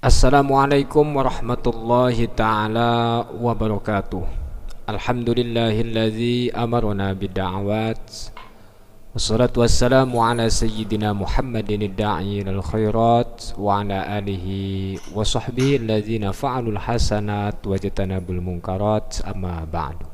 Assalamualaikum warahmatullahi ta'ala wabarakatuh. Alhamdulillahilladzi amarna bid'awat. Wassalatu wassalamu ala sayyidina Muhammadin ad-da'i ilal khairat wa ala alihi wa sahbihi alladzina fa'alul hasanat wa jatanabul munkarat, amma ba'du.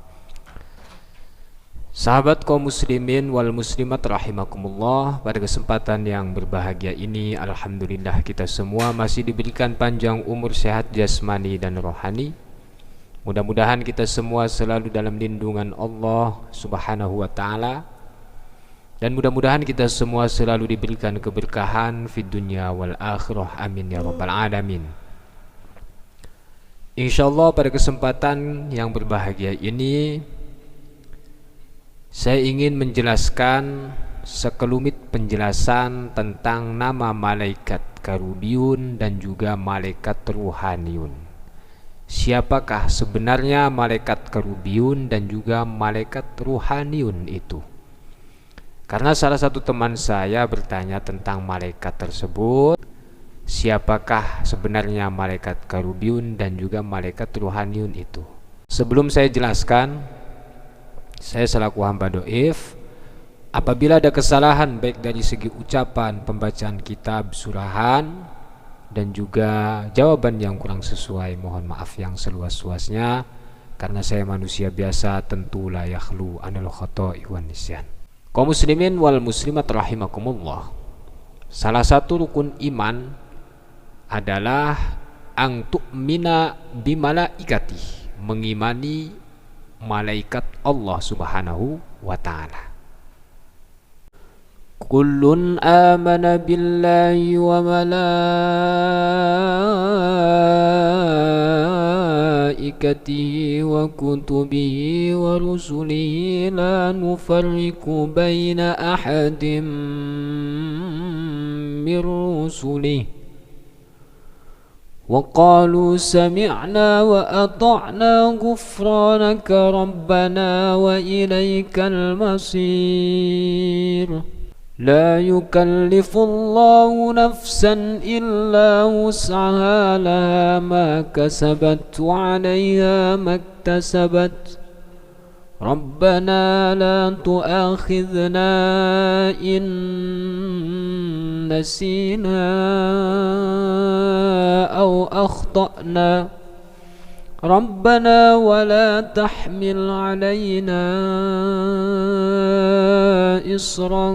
Sahabat kaum muslimin wal muslimat rahimakumullah, pada kesempatan yang berbahagia ini alhamdulillah kita semua masih diberikan panjang umur, sehat jasmani dan rohani. Mudah-mudahan kita semua selalu dalam lindungan Allah Subhanahu wa taala, dan mudah-mudahan kita semua selalu diberikan keberkahan fid dunya wal akhirah, amin ya rabbal alamin. Insyaallah pada kesempatan yang berbahagia ini saya ingin menjelaskan sekelumit penjelasan tentang nama malaikat Karubiyun dan juga malaikat Ruhaniyun. Siapakah sebenarnya malaikat Karubiyun dan juga malaikat Ruhaniyun itu? Karena salah satu teman saya bertanya tentang malaikat tersebut, siapakah sebenarnya malaikat Karubiyun dan juga malaikat Ruhaniyun itu? Sebelum saya jelaskan, saya selaku hamba doif, apabila ada kesalahan baik dari segi ucapan, pembacaan kitab, surahan, dan juga jawaban yang kurang sesuai, mohon maaf yang seluas-luasnya, karena saya manusia biasa, tentu la yakhlu anil khata'i wan nisyan. Kaum muslimin wal muslimat rahimakumullah, salah satu rukun iman adalah ang tu'mina bimalaikati, mengimani malaikat Allah Subhanahu wa ta'ala. Kullun amana billahi wa malaikatihi wa kutubihi wa rusulihi la nufarriqu baina ahadim min rusulihi وقالوا سمعنا وأطعنا غفرانك ربنا وإليك المصير لا يكلف الله نفسا إلا وسعها لها ما كسبت وعليها ما اكتسبت ربنا لا تؤاخذنا إن نسينا أو أخطأنا ربنا ولا تحمل علينا إصرا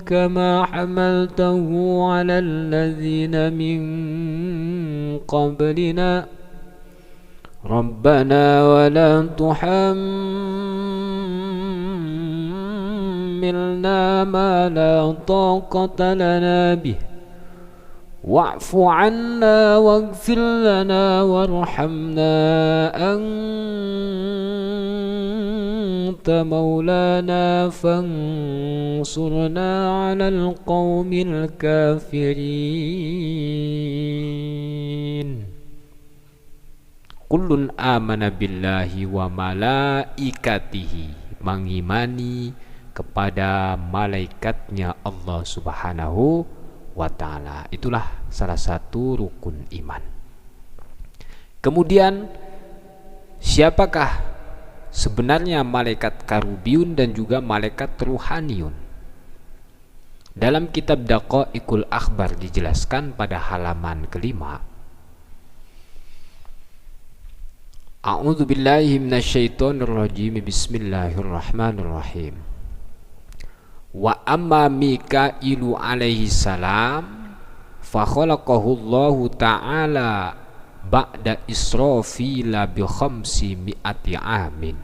كما حملته على الذين من قبلنا ربنا ولا تحملنا ما لا طاقة لنا به واعف عنا واغفر لنا وارحمنا أنت مولانا فانصرنا على القوم الكافرين. Kullun amana billahi wa malaikatihi, mengimani kepada malaikatnya Allah Subhanahu wa ta'ala. Itulah salah satu rukun iman. Kemudian siapakah sebenarnya malaikat Karubiyun dan juga malaikat Ruhaniyun? Dalam kitab Daqaiqul Akhbar dijelaskan pada halaman kelima, A'udzu billahi minasyaitonir rajim. Bismillahirrahmanirrahim. Wa amma Mikailu alaihi salam fa khalaqahu Allahu ta'ala ba'da Israfil bi khamsi mi'ati amin.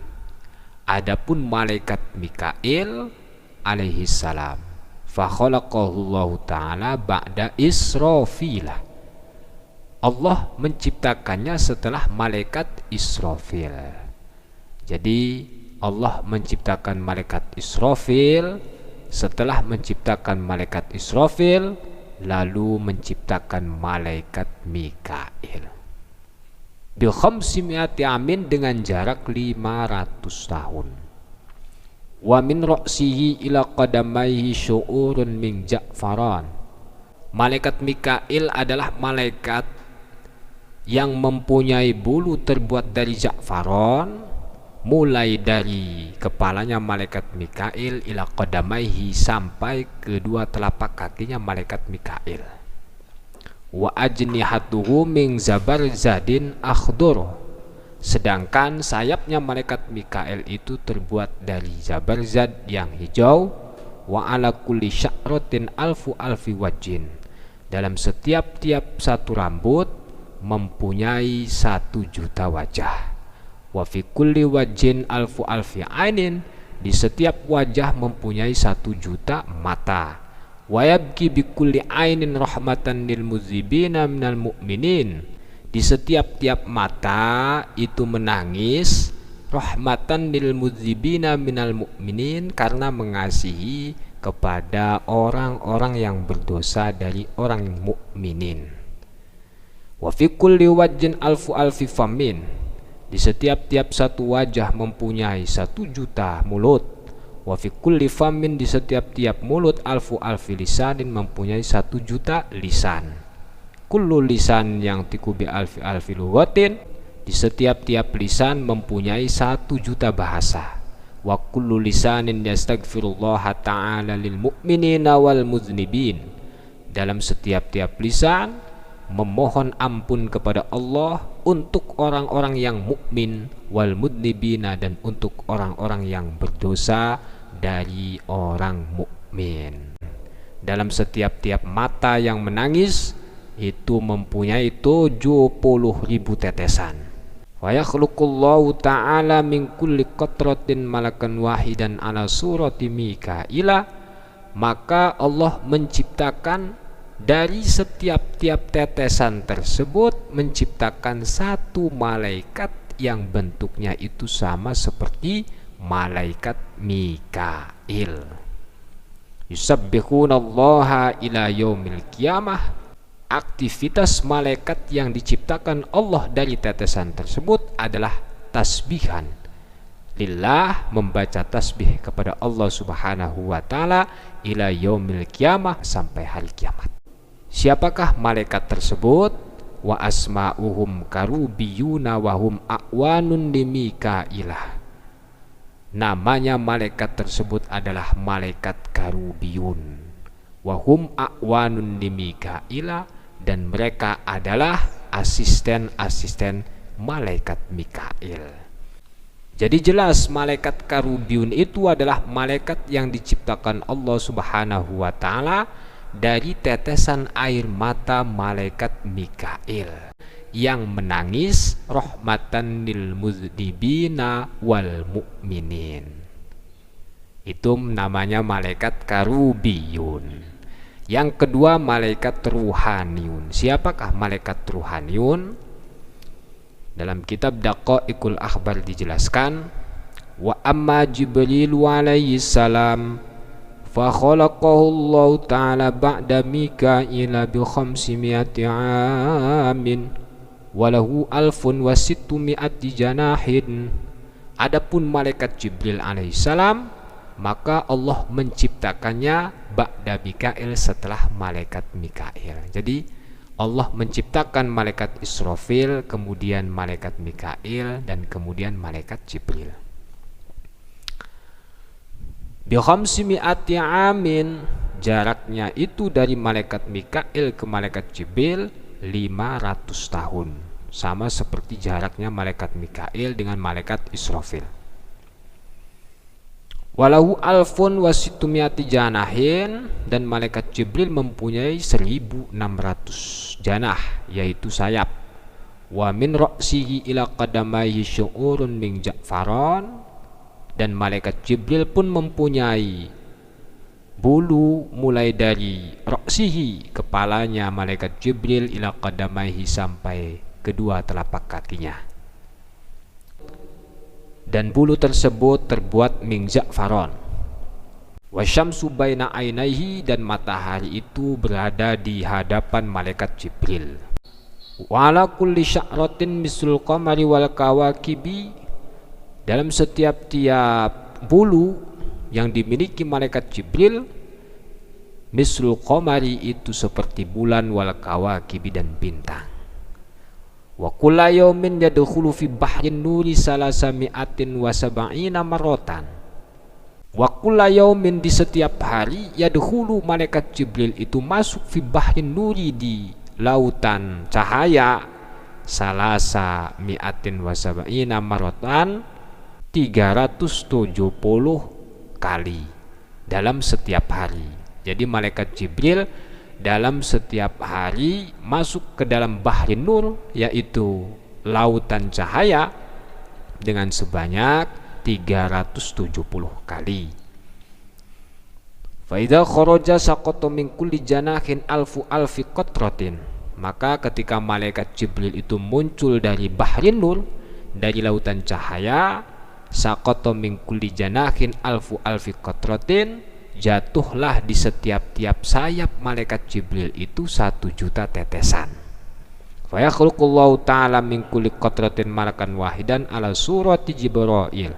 Adapun malaikat Mikail alaihi salam fa khalaqahu Allahu ta'ala ba'da Israfil, Allah menciptakannya setelah malaikat Israfil. Jadi Allah menciptakan malaikat Israfil, setelah menciptakan malaikat Israfil lalu menciptakan malaikat Mikail. Bi khamsimi'ati amin, dengan jarak 500 tahun. Wa min ra'sihi ila qadamaihi syu'urun min ja'faran. Malaikat Mikail adalah malaikat yang mempunyai bulu terbuat dari za'faron, mulai dari kepalanya malaikat Mikail ila qadamaihi, sampai kedua telapak kakinya malaikat Mikail. Wa ajnihatuhu min zabarzadin akhdar, sedangkan sayapnya malaikat Mikail itu terbuat dari zabarzad yang hijau. Wa ala kulli sya'ratin alfu alfi wajin, dalam setiap satu rambut mempunyai 1.000.000 wajah. Wa fi kulli wajhin alfu alfi ainin, di setiap wajah mempunyai 1.000.000 mata. Wa yabki bi kulli ainin rahmatan lil muzibina minal mu'minin, di setiap mata itu menangis rahmatan lil muzibina minal mu'minin, karena mengasihi kepada orang-orang yang berdosa dari orang mukminin. Wa fi kulli wajhin alfu alfi famin, di setiap satu wajah mempunyai 1.000.000 mulut. Wa fi kulli famin, di setiap mulut alfu alfi lisanin, mempunyai 1.000.000 lisan. Kullu lisan yang tikubi alfi alfi lugatin, di setiap lisan mempunyai 1.000.000 bahasa. Wa kullu lisanin yastaghfirullaha ta'ala lil mu'minina wal muznibin, dalam setiap lisan memohon ampun kepada Allah untuk orang-orang yang mukmin, wal mudnibina, dan untuk orang-orang yang berdosa dari orang mukmin. Dalam setiap mata yang menangis itu mempunyai 70.000 tetesan. Wa yakhluqullahu ta'ala min kulli qatratin malakan wahidan ala surati Mikaila, maka Allah menciptakan dari setiap tetesan tersebut, menciptakan satu malaikat yang bentuknya itu sama seperti malaikat Mikail. Yusabbihunallaha ila yaumil qiyamah. Aktivitas malaikat yang diciptakan Allah dari tetesan tersebut adalah tasbihan lillah, membaca tasbih kepada Allah Subhanahu wa ta'ala ila yaumil qiyamah, sampai hari kiamat. Siapakah malaikat tersebut? Wa asma'uhum karubiyuna wa hum a'wanun li Mikailah. Namanya malaikat tersebut adalah malaikat karubiyun. Wa hum a'wanun li Mikailah, dan mereka adalah asisten-asisten malaikat Mikail. Jadi jelas malaikat karubiyun itu adalah malaikat yang diciptakan Allah Subhanahu wa ta'ala dari tetesan air mata malaikat Mikail yang menangis rahmatan lil muzdibina wal mu'minin. Itu namanya malaikat karubiyun. Yang kedua, malaikat ruhaniyun. Siapakah malaikat ruhaniyun? Dalam kitab Daqaiqul Akhbar dijelaskan, wa amma Jibril alaihi salam fa khalaqahu Allah ta'ala ba'da Mikaila bi 500 amin wa lahu 1600 janahin. Adapun malaikat Jibril alaihi salam, maka Allah menciptakannya ba'da Mikail, setelah malaikat Mikail. Jadi Allah menciptakan malaikat Israfil, kemudian malaikat Mikail, dan kemudian malaikat Jibril. Bi 500 amin, jaraknya itu dari malaikat Mikail ke malaikat Jibril 500 tahun, sama seperti jaraknya malaikat Mikail dengan malaikat Israfil. Walahu alfun wasittumiyati janahin, dan malaikat Jibril mempunyai 1600 janah, yaitu sayap. Wa min ra'sihi ila qadamaihi syu'urun min ja'faran, dan malaikat Jibril pun mempunyai bulu mulai dari ra'sihi, kepalanya malaikat Jibril, ila qadamaihi, sampai kedua telapak kakinya. Dan bulu tersebut terbuat min za'faron. Wa syamsu baina ainaihi, dan matahari itu berada di hadapan malaikat Jibril. Wa ala kulli sya'ratin mislul qamari wal kawakibi, dalam setiap bulu yang dimiliki malaikat Jibril, mislul qamari itu seperti bulan, wal kawakibi, dan bintang. Wa kulla yaumin yadkhulu fi bahrin nuri salasami'atin wa sab'ina marratan. Wa kulla yaumin, di setiap hari, yadkhulu, malaikat Jibril itu masuk fi bahrin nuri, di lautan cahaya, salasa mi'atin wa sab'ina marratan, 370 kali dalam setiap hari. Jadi malaikat Jibril dalam setiap hari masuk ke dalam bahrin nur, yaitu lautan cahaya, dengan sebanyak 370 kali. Fa idza kharaja saqata min kulli janahin alfu alfi qatratin, maka ketika malaikat Jibril itu muncul dari bahrin nur, dari lautan cahaya, saqata min kulli janahin alfu alfi qatratin, jatuhlah di setiap tiap sayap malaikat Jibril itu 1.000.000 tetesan. Fa yakhluqullahu ta'ala min kulli qatratin malakan wahidan ala surati Jibril,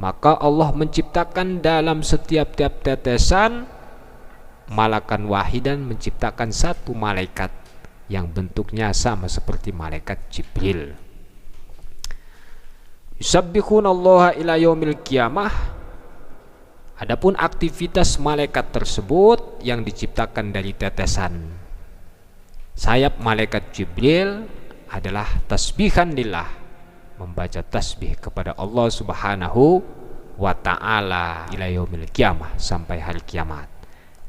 maka Allah menciptakan dalam setiap tiap tetesan malakan wahidan, menciptakan satu malaikat yang bentuknya sama seperti malaikat Jibril. Yusabbihunallaha ila yaumil qiyamah. Adapun aktivitas malaikat tersebut yang diciptakan dari tetesan sayap malaikat Jibril adalah tasbihan lillah, membaca tasbih kepada Allah Subhanahu wa ta'ala ila yaumil qiyamah, sampai hari kiamat.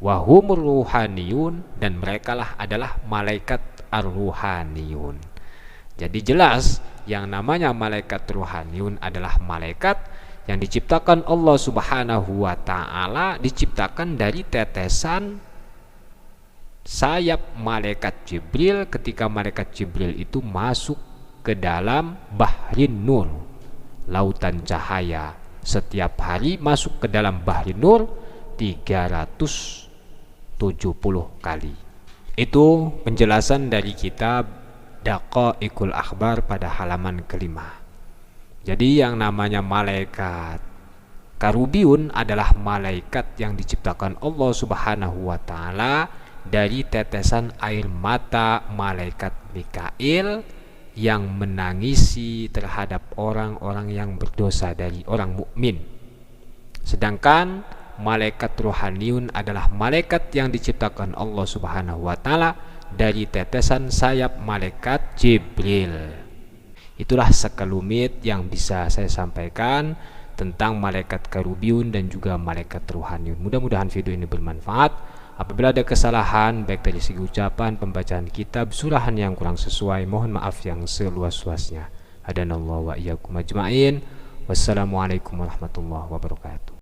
Wa humur ruhaniyun, dan merekalah adalah malaikat ar-ruhaniyun. Jadi jelas yang namanya malaikat ruhaniyun adalah malaikat yang diciptakan Allah Subhanahu wa ta'ala, diciptakan dari tetesan sayap malaikat Jibril ketika malaikat Jibril itu masuk ke dalam bahrin nur, lautan cahaya. Setiap hari masuk ke dalam bahrin nur 370 kali. Itu penjelasan dari kitab Daqaiqul Akhbar pada halaman kelima. Jadi yang namanya malaikat Karubiun adalah malaikat yang diciptakan Allah Subhanahu wa ta'ala dari tetesan air mata malaikat Mikail yang menangisi terhadap orang-orang yang berdosa dari orang mukmin. Sedangkan malaikat rohaniun adalah malaikat yang diciptakan Allah Subhanahu wa ta'ala dari tetesan sayap malaikat Jibril. Itulah sekelumit yang bisa saya sampaikan tentang malaikat Karubiun dan juga malaikat Ruhaniun. Mudah-mudahan video ini bermanfaat. Apabila ada kesalahan baik dari segi ucapan, pembacaan kitab, surahan yang kurang sesuai, mohon maaf yang seluas-luasnya. Hadanallahu wa iyyakum ajma'in. Wassalamualaikum warahmatullahi wabarakatuh.